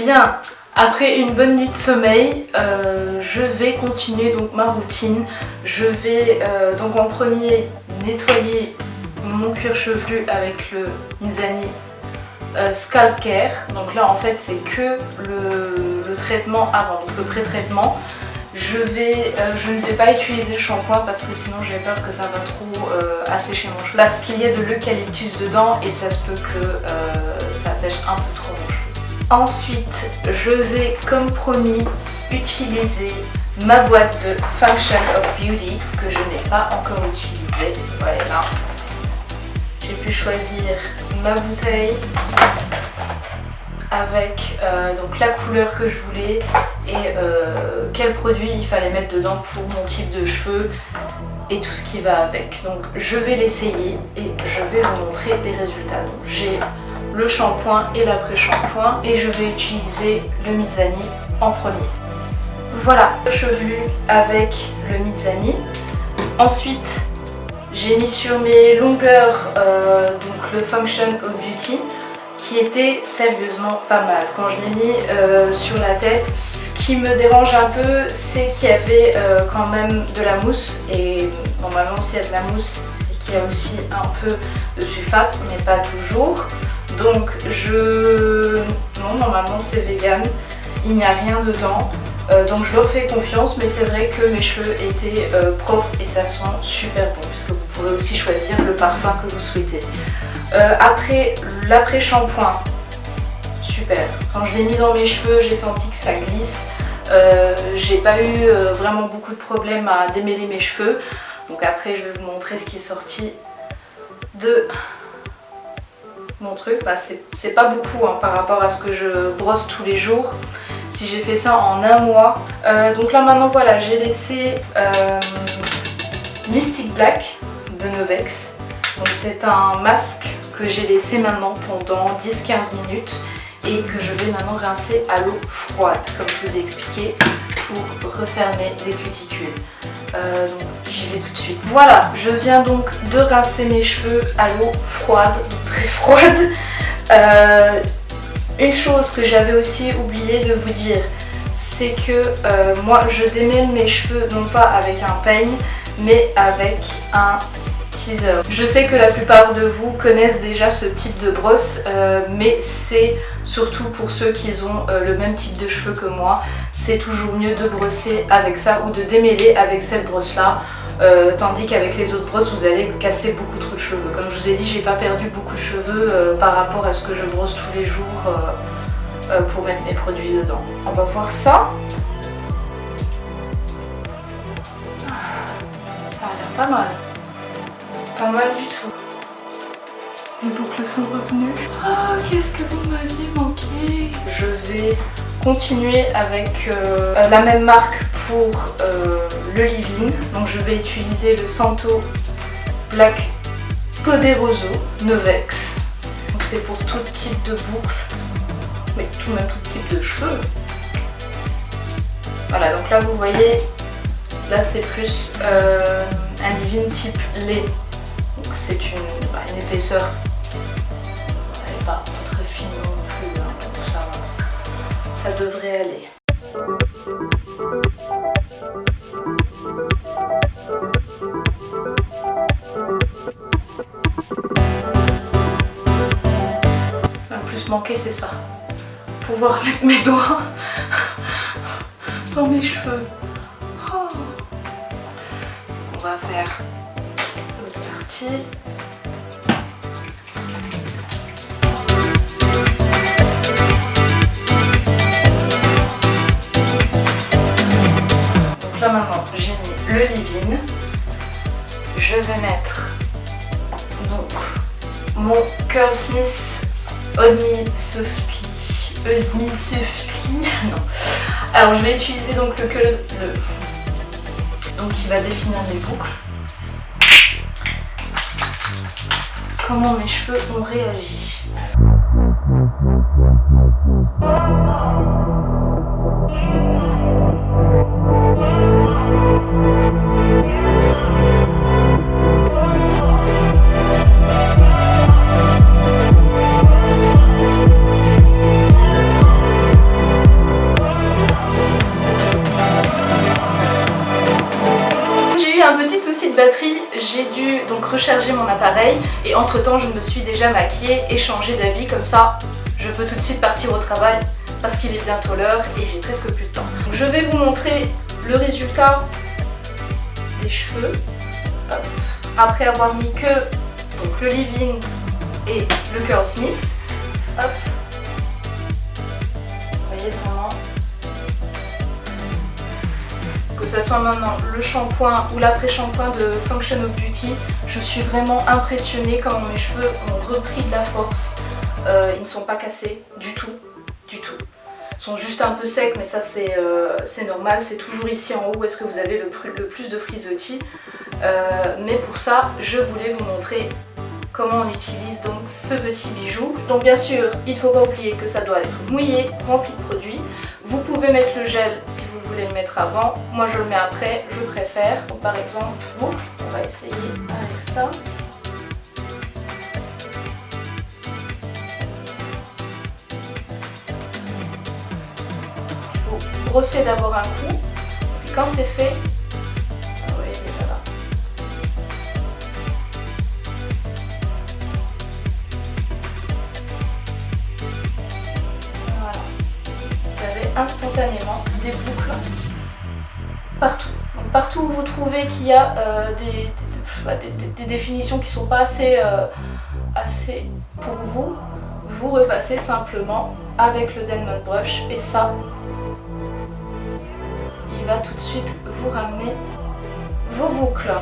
bien, après une bonne nuit de sommeil, je vais continuer donc ma routine. Je vais donc en premier nettoyer mon cuir chevelu avec le Mizani Scalp Care. Donc là en fait c'est que le traitement avant, donc le pré-traitement. Je ne vais pas utiliser le shampoing parce que sinon j'ai peur que ça va trop assécher mon cheveu. Parce qu'il y a de l'eucalyptus dedans et ça se peut que ça assèche un peu trop mon cheveu. Ensuite, je vais comme promis utiliser ma boîte de Function of Beauty que je n'ai pas encore utilisée. Voilà. J'ai pu choisir ma bouteille avec donc la couleur que je voulais et quel produit il fallait mettre dedans pour mon type de cheveux et tout ce qui va avec. Donc je vais l'essayer et je vais vous montrer les résultats. Donc j'ai le shampoing et l'après-shampoing et je vais utiliser le Mizani en premier. Voilà le chevelu avec le Mizani. Ensuite j'ai mis sur mes longueurs donc le Function of Beauty qui était sérieusement pas mal. Quand je l'ai mis sur la tête, ce qui me dérange un peu c'est qu'il y avait quand même de la mousse et normalement s'il y a de la mousse c'est qu'il y a aussi un peu de sulfate mais pas toujours. Donc non, normalement c'est vegan, il n'y a rien dedans, donc je leur fais confiance, mais c'est vrai que mes cheveux étaient propres et ça sent super bon, puisque vous pouvez aussi choisir le parfum que vous souhaitez. Après l'après-shampoing, super, quand je l'ai mis dans mes cheveux j'ai senti que ça glisse, j'ai pas eu vraiment beaucoup de problèmes à démêler mes cheveux, donc après je vais vous montrer ce qui est sorti de mon truc. Bah, c'est pas beaucoup hein, par rapport à ce que je brosse tous les jours. Si j'ai fait ça en un mois. Donc là maintenant voilà, j'ai laissé Mystic Black de Novex. Donc c'est un masque que j'ai laissé maintenant pendant 10-15 minutes et que je vais maintenant rincer à l'eau froide comme je vous ai expliqué pour refermer les cuticules. Donc j'y vais tout de suite. Voilà, je viens donc de rincer mes cheveux à l'eau froide, donc très froide. Une chose que j'avais aussi oublié de vous dire, c'est que moi je démêle mes cheveux non pas avec un peigne mais avec un teaser. Je sais que la plupart de vous connaissent déjà ce type de brosse, mais c'est surtout pour ceux qui ont le même type de cheveux que moi. C'est toujours mieux de brosser avec ça ou de démêler avec cette brosse là, tandis qu'avec les autres brosses vous allez casser beaucoup trop de cheveux. Comme je vous ai dit, j'ai pas perdu beaucoup de cheveux par rapport à ce que je brosse tous les jours pour mettre mes produits dedans. On va voir ça. Ça a l'air pas mal. Pas mal du tout. Les boucles sont revenues. Ah, qu'est-ce que vous m'aviez manqué. Je vais continuer avec la même marque pour le leave-in. Donc je vais utiliser le Santo Black Poderoso Novex. Donc c'est pour tout type de boucles, mais même tout type de cheveux. Voilà, donc là vous voyez, là c'est plus un leave-in type lait. Donc c'est une épaisseur, elle n'est pas très fine non plus, hein, donc ça devrait aller. Ça m'a plus manqué, c'est ça. Pouvoir mettre mes doigts dans mes cheveux. Oh. On va faire l'autre partie. Donc là maintenant j'ai mis le leave-in. Je vais mettre donc mon Curlsmith Hold Me Softly. Non. Alors je vais utiliser donc donc qui va définir mes boucles. Comment mes cheveux ont réagi. batterie, j'ai dû donc recharger mon appareil et entre temps je me suis déjà maquillée et changé d'habit, comme ça je peux tout de suite partir au travail parce qu'il est bientôt l'heure et j'ai presque plus de temps. Donc, je vais vous montrer le résultat des cheveux. Hop. Après avoir mis que donc, le leave-in et le Curlsmith. Hop. Vous voyez vraiment, que ce soit maintenant le shampoing ou l'après-shampoing de Function of Beauty, je suis vraiment impressionnée comment mes cheveux ont repris de la force. Ils ne sont pas cassés du tout, du tout. Ils sont juste un peu secs, mais ça c'est normal, c'est toujours ici en haut où est-ce que vous avez le plus de frisottis. Mais pour ça, je voulais vous montrer comment on utilise donc ce petit bijou. Donc bien sûr, il ne faut pas oublier que ça doit être mouillé, rempli de produits. Vous pouvez mettre le gel si vous voulez le mettre avant. Moi je le mets après, je préfère. Donc, par exemple, boucle, on va essayer avec ça. Il faut brosser d'abord un coup, puis quand c'est fait, vous voyez déjà là. Voilà. Vous avez instantanément des boucles partout. Donc, partout où vous trouvez qu'il y a des définitions qui ne sont pas assez pour vous, vous repassez simplement avec le Denman Brush et ça, il va tout de suite vous ramener vos boucles.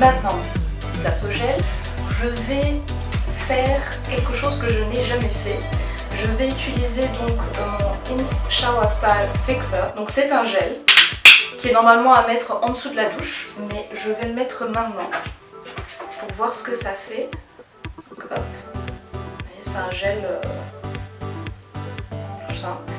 Maintenant, place au gel, je vais faire quelque chose que je n'ai jamais fait. Je vais utiliser donc mon In Shower Style Fixer. Donc c'est un gel qui est normalement à mettre en dessous de la douche, mais je vais le mettre maintenant pour voir ce que ça fait. Donc hop, c'est un gel tout simple.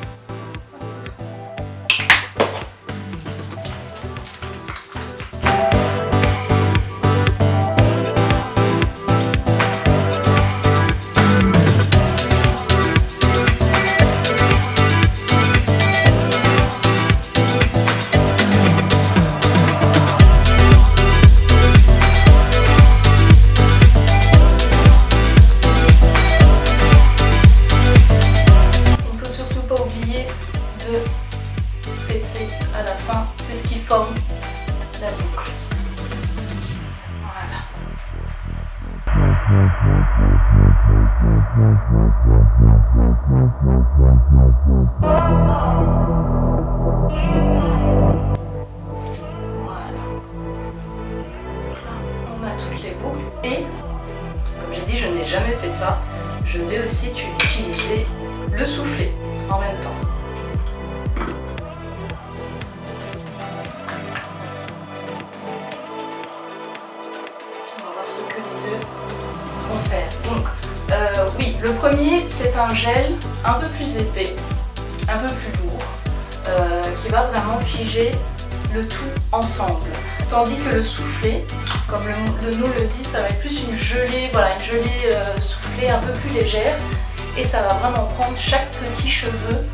À la fin, c'est ce qui forme la boucle. Voilà. Voilà. On a toutes les boucles et, comme j'ai dit, je n'ai jamais fait ça. Je vais aussi utiliser le soufflet en même temps. Donc oui, le premier c'est un gel un peu plus épais, un peu plus lourd, qui va vraiment figer le tout ensemble. Tandis que le soufflet, comme le nom le dit, ça va être plus une gelée, voilà, une gelée soufflée un peu plus légère, et ça va vraiment prendre chaque petit cheveu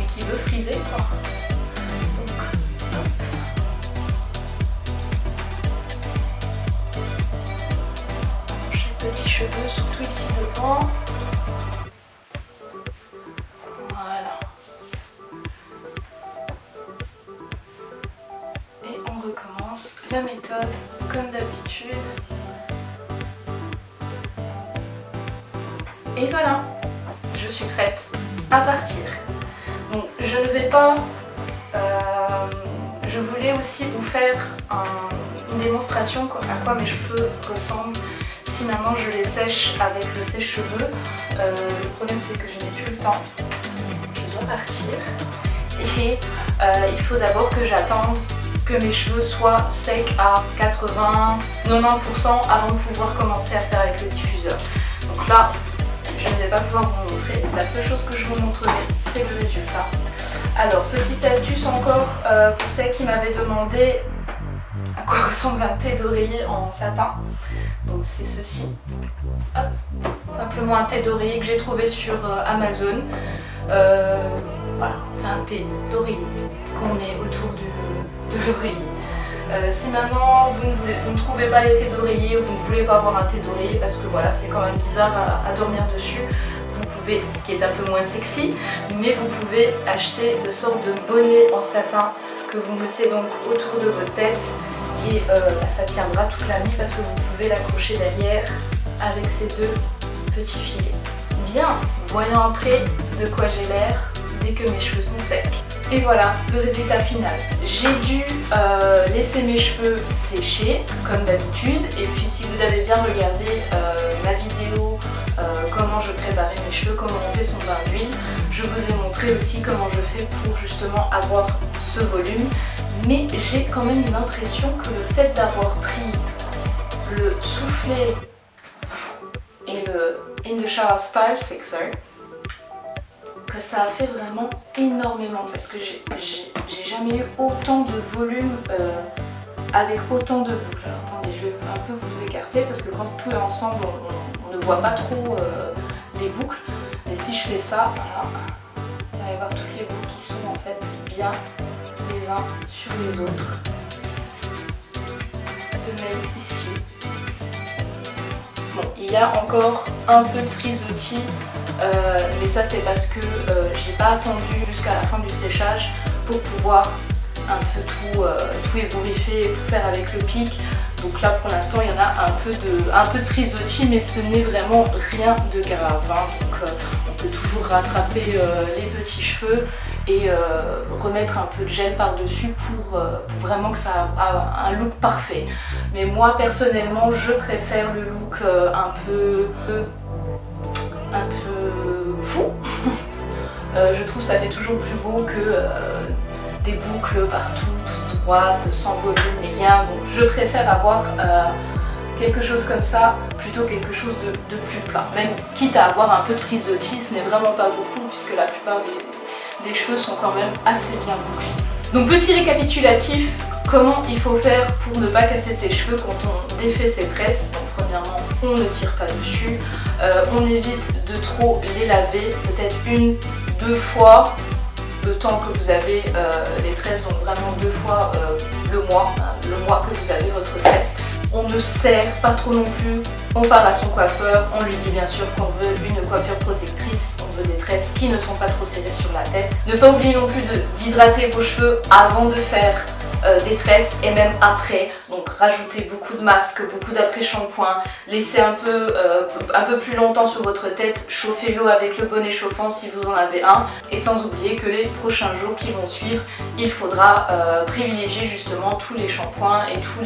qui veut friser, quoi. Petits cheveux, surtout ici devant. Voilà. Et on recommence la méthode comme d'habitude. Et voilà, je suis prête à partir. Donc je ne vais pas... je voulais aussi vous faire une démonstration à quoi mes cheveux ressemblent. si maintenant je les sèche avec le sèche-cheveux, le problème c'est que je n'ai plus le temps, je dois partir et il faut d'abord que j'attende que mes cheveux soient secs à 80-90% avant de pouvoir commencer à faire avec le diffuseur. Donc là, je ne vais pas pouvoir vous montrer. La seule chose que je vous montrerai, c'est le résultat. Alors, petite astuce encore pour celles qui m'avaient demandé à quoi ressemble un thé d'oreiller en satin. Donc c'est ceci. Hop. Simplement un thé d'oreiller que j'ai trouvé sur Amazon. Voilà, c'est un thé d'oreiller qu'on met autour de l'oreiller. Si maintenant vous ne trouvez pas les thés d'oreiller ou vous ne voulez pas avoir un thé d'oreiller parce que voilà, c'est quand même bizarre à dormir dessus, vous pouvez, ce qui est un peu moins sexy, mais vous pouvez acheter de sortes de bonnets en satin que vous mettez donc autour de votre tête et ça tiendra toute la nuit parce que vous pouvez l'accrocher derrière avec ces deux petits filets. Bien, voyons après de quoi j'ai l'air dès que mes cheveux sont secs. Et voilà le résultat final. J'ai dû laisser mes cheveux sécher comme d'habitude, et puis si vous avez bien regardé ma vidéo comment je préparais mes cheveux, comment on fait son bain d'huile, je vous ai montré aussi comment je fais pour justement avoir ce volume, mais j'ai quand même l'impression que le fait d'avoir pris le soufflet et le In the Shower Style Fixer, que ça a fait vraiment énormément parce que j'ai jamais eu autant de volume avec autant de boucles. Alors, attendez, je vais un peu vous écarter parce que quand tout est ensemble on ne voit pas trop les boucles, mais si je fais ça, voilà, vous allez voir toutes les boucles qui sont en fait bien les uns sur les autres. De même ici. Bon, il y a encore un peu de frisottis, mais ça c'est parce que j'ai pas attendu jusqu'à la fin du séchage pour pouvoir un peu tout ébouriffer et tout faire avec le pic. Donc là pour l'instant il y en a un peu de frisottis, mais ce n'est vraiment rien de grave, hein. Donc on peut toujours rattraper les petits cheveux et remettre un peu de gel par dessus pour vraiment que ça a un look parfait. Mais moi personnellement je préfère le look un peu fou. Je trouve que ça fait toujours plus beau que des boucles partout, toutes droites, sans volume ni rien. Donc je préfère avoir quelque chose comme ça plutôt quelque chose de plus plat. Même quitte à avoir un peu de frisottis, ce n'est vraiment pas beaucoup puisque la plupart des cheveux sont quand même assez bien bouclés. Donc petit récapitulatif, comment il faut faire pour ne pas casser ses cheveux quand on défait ses tresses. Donc premièrement, on ne tire pas dessus, on évite de trop les laver, peut-être 1-2 fois le temps que vous avez les tresses, donc vraiment 2 fois le mois que vous avez votre tresse. On ne serre pas trop non plus, on parle à son coiffeur, on lui dit bien sûr qu'on veut une coiffure protectrice, on veut des tresses qui ne sont pas trop serrées sur la tête. Ne pas oublier non plus d'hydrater vos cheveux avant de faire des tresses et même après, donc rajouter beaucoup de masques, beaucoup d'après-shampoing, laisser un peu plus longtemps sur votre tête, chauffer l'eau avec le bonnet chauffant si vous en avez un, et sans oublier que les prochains jours qui vont suivre, il faudra privilégier justement tous les shampoings et tous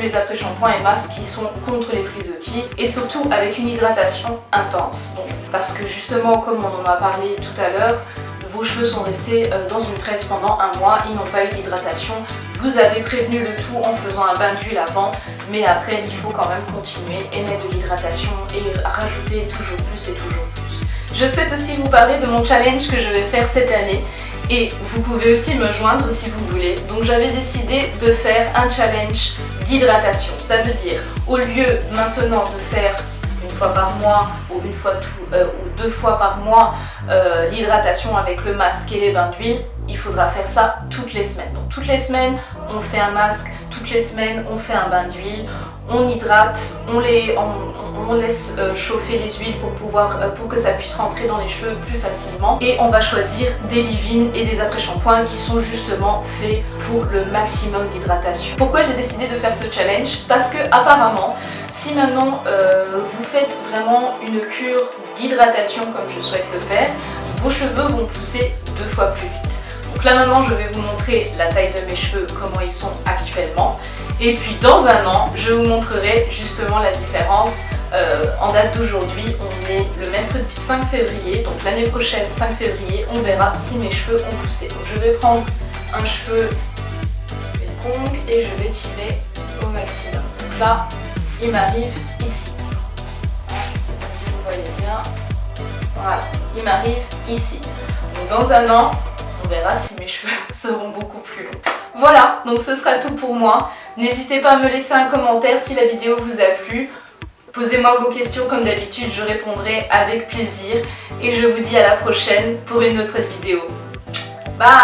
les après-shampoings et masques qui sont contre les frisottis, et surtout avec une hydratation intense. Donc, parce que justement, comme on en a parlé tout à l'heure, vos cheveux sont restés dans une tresse pendant un mois, ils n'ont pas eu d'hydratation. Vous avez prévenu le tout en faisant un bain d'huile avant, mais après il faut quand même continuer et mettre de l'hydratation et rajouter toujours plus et toujours plus. Je souhaite aussi vous parler de mon challenge que je vais faire cette année, et vous pouvez aussi me joindre si vous voulez. Donc j'avais décidé de faire un challenge d'hydratation. Ça veut dire, au lieu maintenant de faire une fois par mois ou ou 2 fois par mois l'hydratation avec le masque et les bains d'huile, il faudra faire ça toutes les semaines. Donc toutes les semaines on fait un masque, toutes les semaines on fait un bain d'huile, on hydrate, on laisse chauffer les huiles pour que ça puisse rentrer dans les cheveux plus facilement, et on va choisir des leave-in et des après-shampoings qui sont justement faits pour le maximum d'hydratation. Pourquoi j'ai décidé de faire ce challenge? Parce que apparemment, si maintenant vous faites vraiment une cure d'hydratation comme je souhaite le faire, vos cheveux vont pousser 2 fois plus vite. Donc là maintenant je vais vous montrer la taille de mes cheveux, comment ils sont actuellement, et puis dans un an je vous montrerai justement la différence En date d'aujourd'hui, on est le mercredi 5 février, donc l'année prochaine, 5 février, on verra si mes cheveux ont poussé. Donc je vais prendre un cheveu quelconque et je vais tirer au maximum. Donc là, il m'arrive ici. Je ne sais pas si vous voyez bien. Voilà, il m'arrive ici. Donc dans un an, on verra si mes cheveux seront beaucoup plus longs. Voilà, donc ce sera tout pour moi. N'hésitez pas à me laisser un commentaire si la vidéo vous a plu. Posez-moi vos questions comme d'habitude, je répondrai avec plaisir. Et je vous dis à la prochaine pour une autre vidéo. Bye!